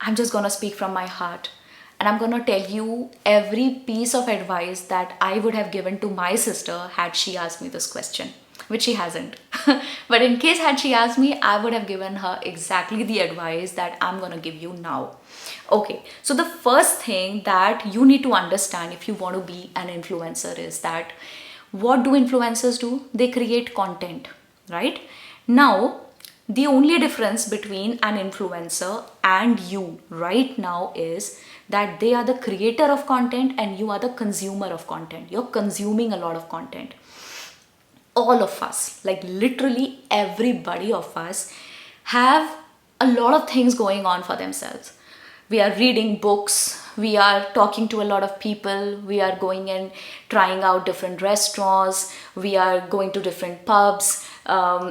I'm just gonna speak from my heart, and I'm gonna tell you every piece of advice that I would have given to my sister had she asked me this question, which she hasn't. But in case had she asked me, I would have given her exactly the advice that I'm gonna give you now. Okay, so the first thing that you need to understand if you want to be an influencer is that what do influencers do? They create content, right? Now, the only difference between an influencer and you right now is that they are the creator of content and you are the consumer of content. You're consuming a lot of content. All of us, like literally everybody of us, have a lot of things going on for themselves. We are reading books, we are talking to a lot of people, we are going and trying out different restaurants, we are going to different pubs,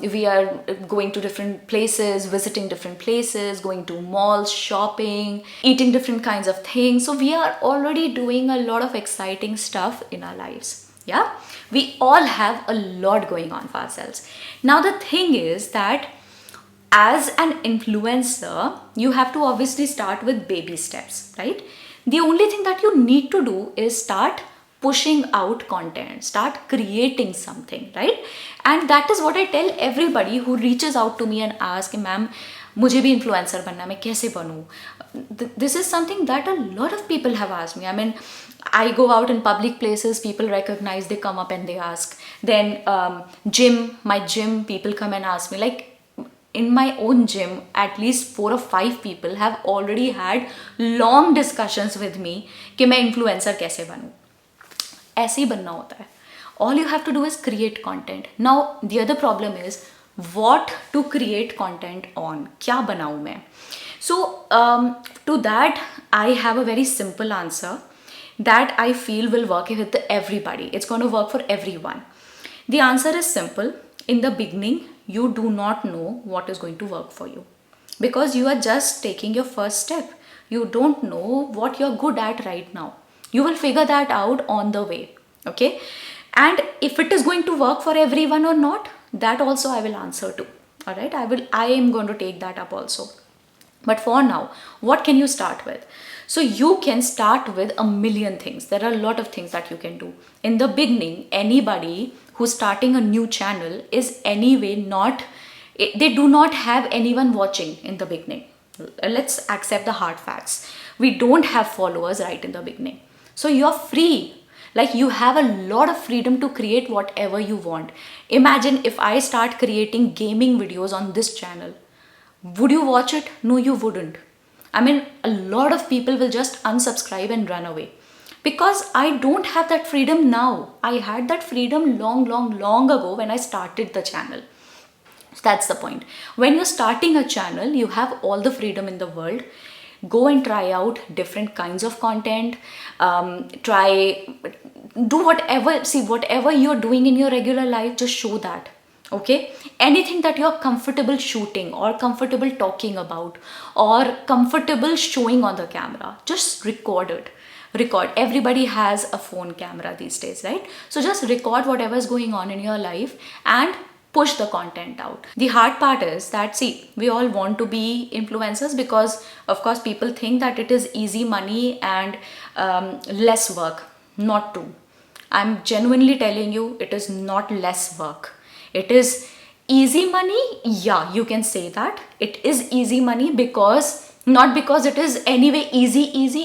we are going to different places, visiting different places, going to malls, shopping, eating different kinds of things. So we are already doing a lot of exciting stuff in our lives. Yeah, we all have a lot going on for ourselves. Now the thing is that as an influencer, you have to obviously start with baby steps, right? The only thing that you need to do is start pushing out content, start creating something, right? And that is what I tell everybody who reaches out to me and asks, ma'am, मुझे भी influencer बनना है, मैं कैसे बनूं? This is something that a lot of people have asked me. I mean, I go out in public places, people recognize, they come up and they ask. Then my gym, people come and ask me. Like, in my own gym, at least 4 or 5 people have already had long discussions with me कि मैं influencer कैसे बनूं. ऐसे ही बनना होता है. All you have to do is create content. Now, the other problem is what to create content on. क्या बनाऊं मैं? So, to that, I have a very simple answer that I feel will work with everybody. It's going to work for everyone. The answer is simple. In the beginning, you do not know what is going to work for you because you are just taking your first step. You don't know what you're good at right now. You will figure that out on the way. Okay, and if it is going to work for everyone or not, that also I will answer to. All right, I am going to take that up also. But for now, what can you start with? So you can start with a million things. There are a lot of things that you can do. In the beginning, anybody who's starting a new channel is anyway not, they do not have anyone watching in the beginning. Let's accept the hard facts. We don't have followers right in the beginning. So you're free. Like, you have a lot of freedom to create whatever you want. Imagine if I start creating gaming videos on this channel. Would you watch it? No, you wouldn't. I mean, a lot of people will just unsubscribe and run away because I don't have that freedom now. I had that freedom long ago when I started the channel. So that's the point. When you're starting a channel, you have all the freedom in the world. Go and try out different kinds of content. Do whatever, see, whatever you're doing in your regular life, just show that. Okay, anything that you're comfortable shooting or comfortable talking about or comfortable showing on the camera, just record it. Record. Everybody has a phone camera these days, right? So just record whatever is going on in your life and push the content out. The hard part is that, see, we all want to be influencers because of course people think that it is easy money and less work. Not true. I'm genuinely telling you, it is not less work. It is easy money. Yeah, you can say that. It is easy money because, not because it is anyway easy.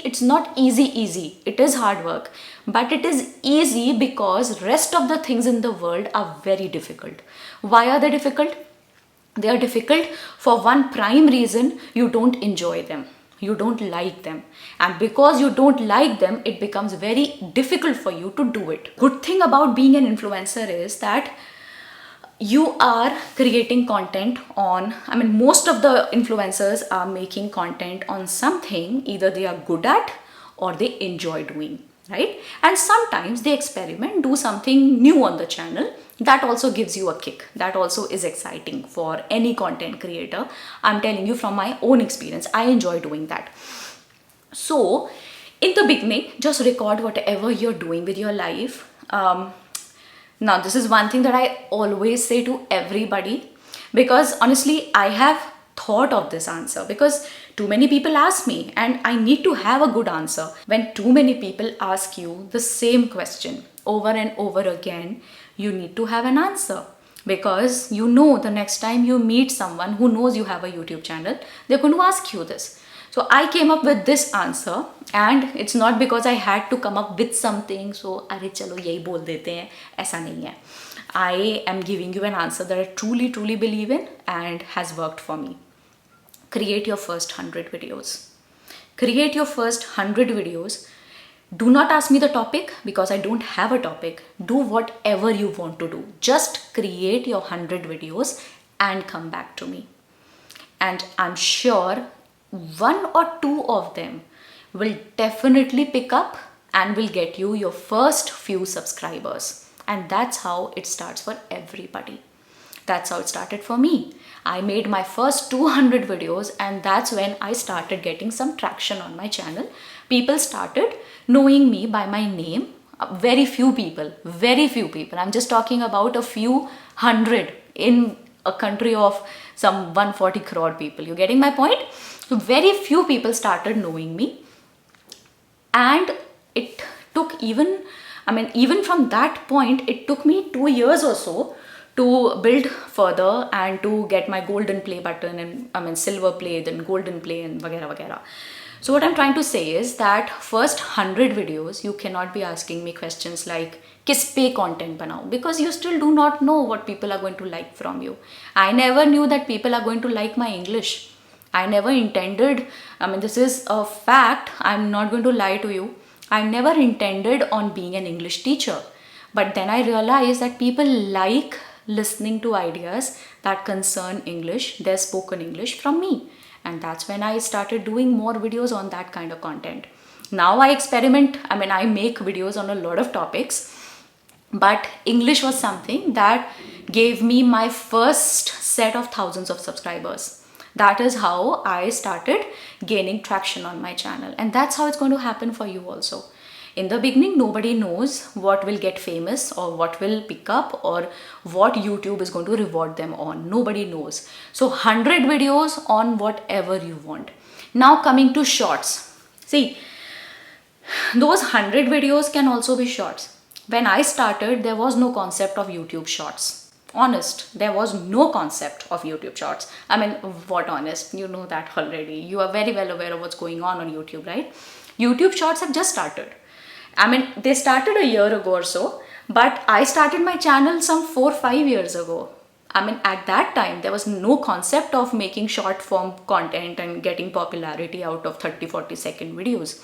It's not easy. It is hard work. But it is easy because rest of the things in the world are very difficult. Why are they difficult? They are difficult for one prime reason: you don't enjoy them. You don't like them. And because you don't like them, it becomes very difficult for you to do it. Good thing about being an influencer is that you are creating content on, I mean, most of the influencers are making content on something either they are good at or they enjoy doing, right? And sometimes they experiment, do something new on the channel. That also gives you a kick. That also is exciting for any content creator. I'm telling you from my own experience, I enjoy doing that. So in the beginning, just record whatever you're doing with your life. Now, this is one thing that I always say to everybody because honestly, I have thought of this answer because Too many people ask me, and I need to have a good answer. When too many people ask you the same question over and over again, you need to have an answer. Because you know the next time you meet someone who knows you have a YouTube channel, they're going to ask you this. So I came up with this answer, and it's not because I had to come up with something. So अरे चलो यही बोल देते हैं, ऐसा नहीं है. I am giving you an answer that I truly believe in and has worked for me. Create your first 100 videos. Create your first 100 videos. Do not ask me the topic because I don't have a topic. Do whatever you want to do. Just create your 100 videos and come back to me. And I'm sure one or two of them will definitely pick up and will get you your first few subscribers. And that's how it starts for everybody. That's how it started for me. I made my first 200 videos, and that's when I started getting some traction on my channel. People started knowing me by my name. Very few people. I'm just talking about a few hundred in a country of some 140 crore people. You getting my point? So very few people started knowing me. And it took even from that point, it took me 2 years or so to build further and to get my golden play button and silver play, then golden play and vagera. So what I'm trying to say is that first 100 videos, you cannot be asking me questions like किस पे content बनाऊं, because you still do not know what people are going to like from you. I never knew that people are going to like my English. I never intended, this is a fact, I'm not going to lie to you. I never intended on being an English teacher. But then I realized that people like listening to ideas that concern English, their spoken English from me. And that's when I started doing more videos on that kind of content. Now I experiment, I make videos on a lot of topics, but English was something that gave me my first set of thousands of subscribers. That is how I started gaining traction on my channel. And that's how it's going to happen for you also. In the beginning, nobody knows what will get famous or what will pick up or what YouTube is going to reward them on. Nobody knows. So 100 videos on whatever you want. Now coming to shorts. See, those 100 videos can also be shorts. When I started, there was no concept of YouTube shorts. Honest, there was no concept of YouTube shorts. What honest? You know that already. You are very well aware of what's going on YouTube, right? YouTube shorts have just started. They started a year ago or so, but I started my channel some 4-5 years ago. At that time, there was no concept of making short form content and getting popularity out of 30-40 second videos.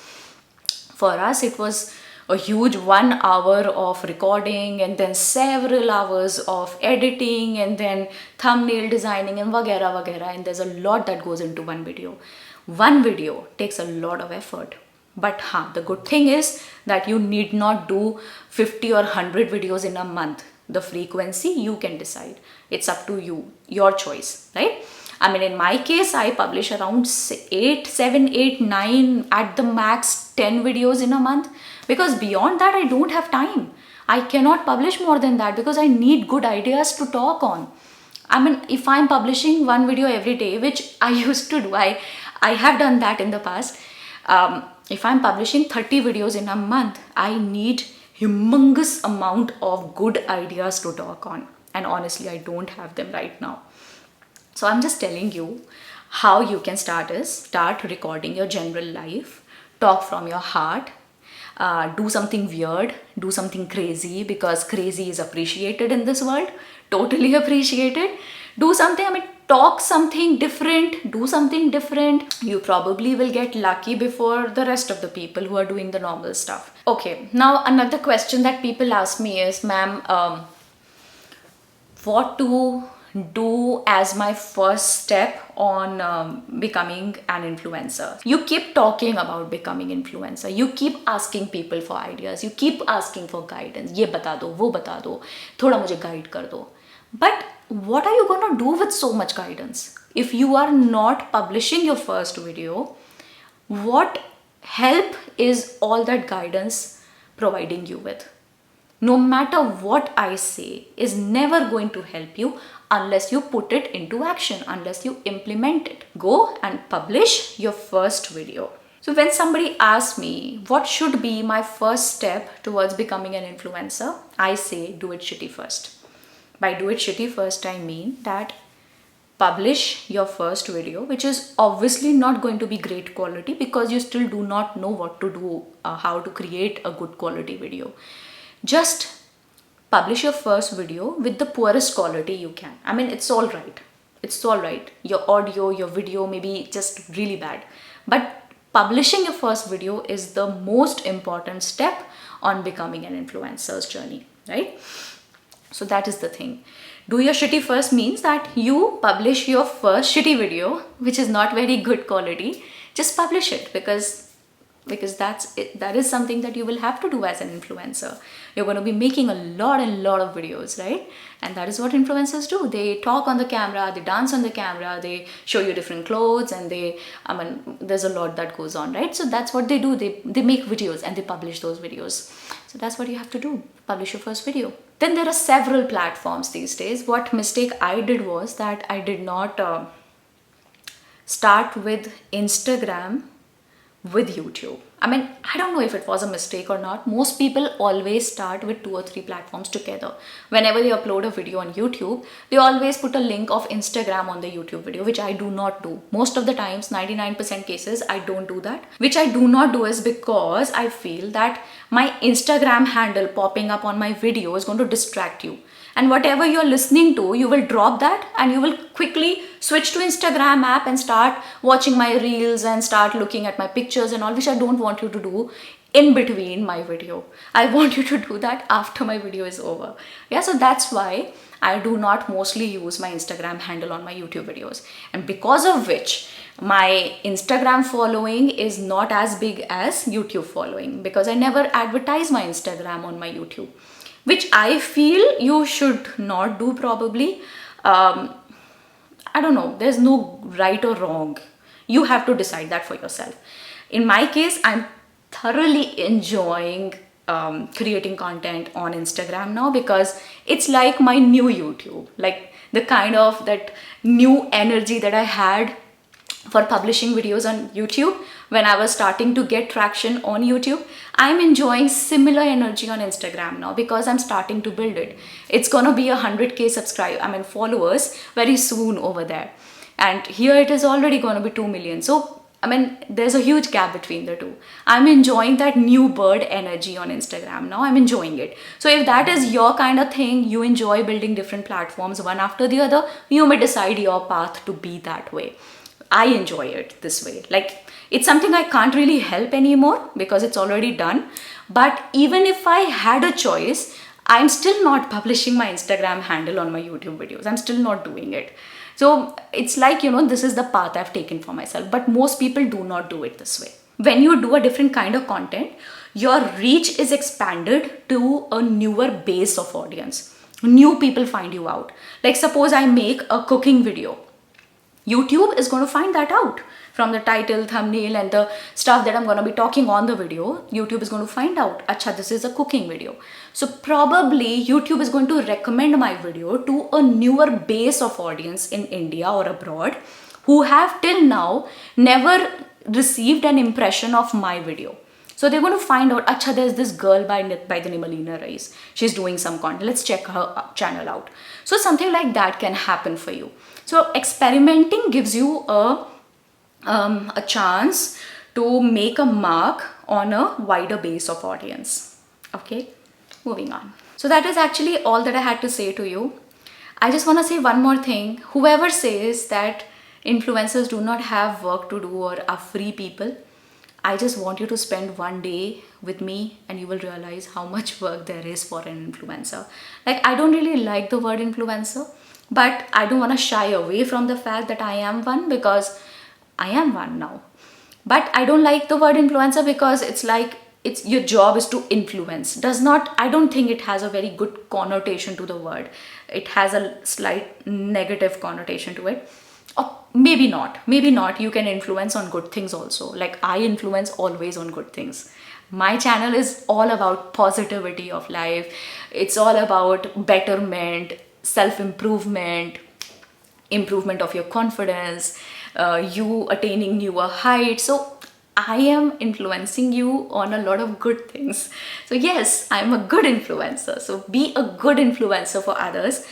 For us, it was a huge 1 hour of recording and then several hours of editing and then thumbnail designing and vagera. And there's a lot that goes into one video. One video takes a lot of effort. But the good thing is that you need not do 50 or 100 videos in a month. The frequency you can decide. It's up to you, your choice, right? In my case, I publish around 7, 8, 9, at the max 10 videos in a month. Because beyond that, I don't have time. I cannot publish more than that because I need good ideas to talk on. If I'm publishing one video every day, which I used to do, I have done that in the past. If I'm publishing 30 videos in a month, I need humongous amount of good ideas to talk on. And honestly, I don't have them right now. So I'm just telling you how you can start recording your general life, talk from your heart, do something weird, do something crazy, because crazy is appreciated in this world, totally appreciated. Do something, talk something different, do something different. You probably will get lucky before the rest of the people who are doing the normal stuff. Okay, now another question that people ask me is, ma'am, what to do as my first step on becoming an influencer? You keep talking about becoming influencer. You keep asking people for ideas. You keep asking for guidance. ये बता दो, वो बता दो, थोड़ा मुझे guide कर दो. But what are you going to do with so much guidance? If you are not publishing your first video, what help is all that guidance providing you with? no matter what I say, is never going to help you unless you put it into action, unless you implement it. Go and publish your first video. So when somebody asks me what should be my first step towards becoming an influencer, I say do it shitty first. By do it shitty first, I mean that publish your first video, which is obviously not going to be great quality because you still do not know what to do, how to create a good quality video. Just publish your first video with the poorest quality you can. I mean, it's all right. It's all right. Your audio, your video may be just really bad. But publishing your first video is the most important step on becoming an influencer's journey, right? So that is the thing. Do your shitty first means that you publish your first shitty video, which is not very good quality. Just publish it because that's it. That is something that you will have to do as an influencer. You're going to be making a lot of videos, right? And that is what influencers do. They talk on the camera, they dance on the camera, they show you different clothes, and there's a lot that goes on, right? So that's what they do. They make videos and they publish those videos. So that's what you have to do. Publish your first video. Then there are several platforms these days. What mistake I did was that I did not start with Instagram with YouTube. I mean, I don't know if it was a mistake or not. Most people always start with 2 or 3 platforms together. Whenever they upload a video on YouTube, they always put a link of Instagram on the YouTube video, which I do not do. Most of the times, 99% cases, I don't do that. Which I do not do is because I feel that my Instagram handle popping up on my video is going to distract you. And whatever you're listening to, you will drop that and you will quickly switch to Instagram app and start watching my reels and start looking at my pictures and all, which I don't want you to do in between my video. I want you to do that after my video is over. Yeah, so that's why I do not mostly use my Instagram handle on my YouTube videos. And because of which, my Instagram following is not as big as YouTube following because I never advertise my Instagram on my YouTube, which I feel you should not do probably. I don't know, there's no right or wrong. You have to decide that for yourself. In my case, I'm thoroughly enjoying creating content on Instagram now because it's like my new YouTube, like the kind of that new energy that I had for publishing videos on YouTube when I was starting to get traction on YouTube. I'm enjoying similar energy on Instagram now because I'm starting to build it. It's gonna be 100K followers very soon over there. And here it is already gonna be 2 million. So, there's a huge gap between the two. I'm enjoying that new bird energy on Instagram now. I'm enjoying it. So if that is your kind of thing, you enjoy building different platforms one after the other, you may decide your path to be that way. I enjoy it this way. Like, it's something I can't really help anymore because it's already done. But even if I had a choice, I'm still not publishing my Instagram handle on my YouTube videos. I'm still not doing it. So it's like, this is the path I've taken for myself. But most people do not do it this way. When you do a different kind of content, your reach is expanded to a newer base of audience. New people find you out. Like, suppose I make a cooking video. YouTube is going to find that out from the title, thumbnail, and the stuff that I'm going to be talking on the video. YouTube is going to find out, acha, this is a cooking video. So probably YouTube is going to recommend my video to a newer base of audience in India or abroad who have till now never received an impression of my video. So they're going to find out, acha, there's this girl by the name Alina Rais. She's doing some content. Let's check her channel out. So something like that can happen for you. So experimenting gives you a chance to make a mark on a wider base of audience. Okay, moving on. So that is actually all that I had to say to you. I just want to say one more thing. Whoever says that influencers do not have work to do or are free people, I just want you to spend one day with me and you will realize how much work there is for an influencer. Like, I don't really like the word influencer, but I don't want to shy away from the fact that I am one because I am one now. But I don't like the word influencer because it's like your job is to influence. I don't think it has a very good connotation to the word. It has a slight negative connotation to it. Or maybe not. You can influence on good things also. Like, I influence always on good things. My channel is all about positivity of life. It's all about betterment, self-improvement, improvement of your confidence, you attaining newer heights. So I am influencing you on a lot of good things. So yes, I'm a good influencer. So be a good influencer for others.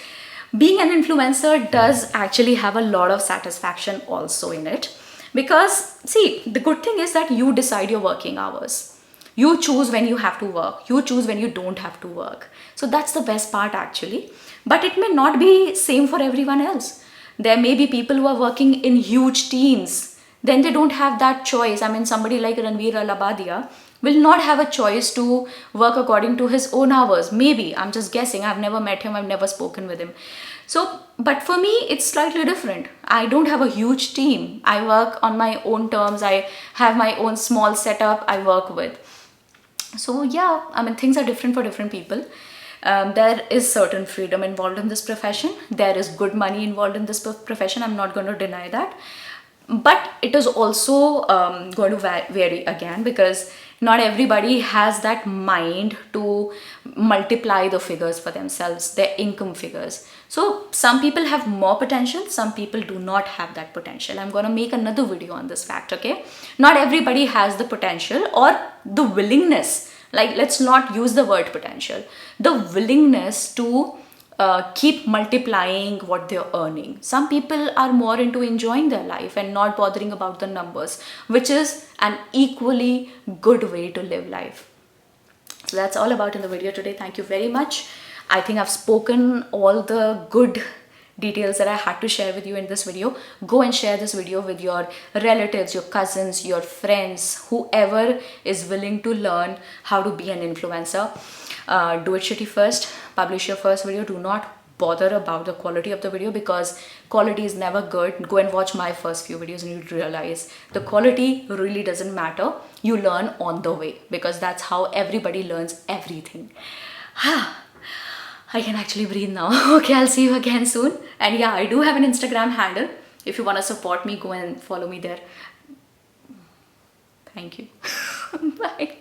Being an influencer does actually have a lot of satisfaction also in it, because see, the good thing is that you decide your working hours. You choose when you have to work, you choose when you don't have to work. So that's the best part actually. But it may not be same for everyone else. There may be people who are working in huge teams, then they don't have that choice. I mean, somebody like Ranveer Alabadia will not have a choice to work according to his own hours. Maybe, I'm just guessing, I've never met him, I've never spoken with him. So, but for me, it's slightly different. I don't have a huge team. I work on my own terms. I have my own small setup I work with. So yeah, I mean, things are different for different people. There is certain freedom involved in this profession. There is good money involved in this profession. I'm not going to deny that. But it is also going to vary again, because not everybody has that mind to multiply the figures for themselves, their income figures. So some people have more potential, some people do not have that potential. I'm going to make another video on this fact, okay? Not everybody has the potential or the willingness. Like, let's not use the word potential, the willingness to keep multiplying what they're earning. Some people are more into enjoying their life and not bothering about the numbers, which is an equally good way to live life. So that's all about in the video today. Thank you very much. I think I've spoken all the good details that I had to share with you in this video. Go and share this video with your relatives, your cousins, your friends, whoever is willing to learn how to be an influencer. Do it shitty first, publish your first video. Do not bother about the quality of the video, because quality is never good. Go and watch my first few videos and you'll realize the quality really doesn't matter. You learn on the way, because that's how everybody learns everything. I can actually breathe now. Okay, I'll see you again soon. And yeah, I do have an Instagram handle. If you want to support me, go and follow me there. Thank you. Bye.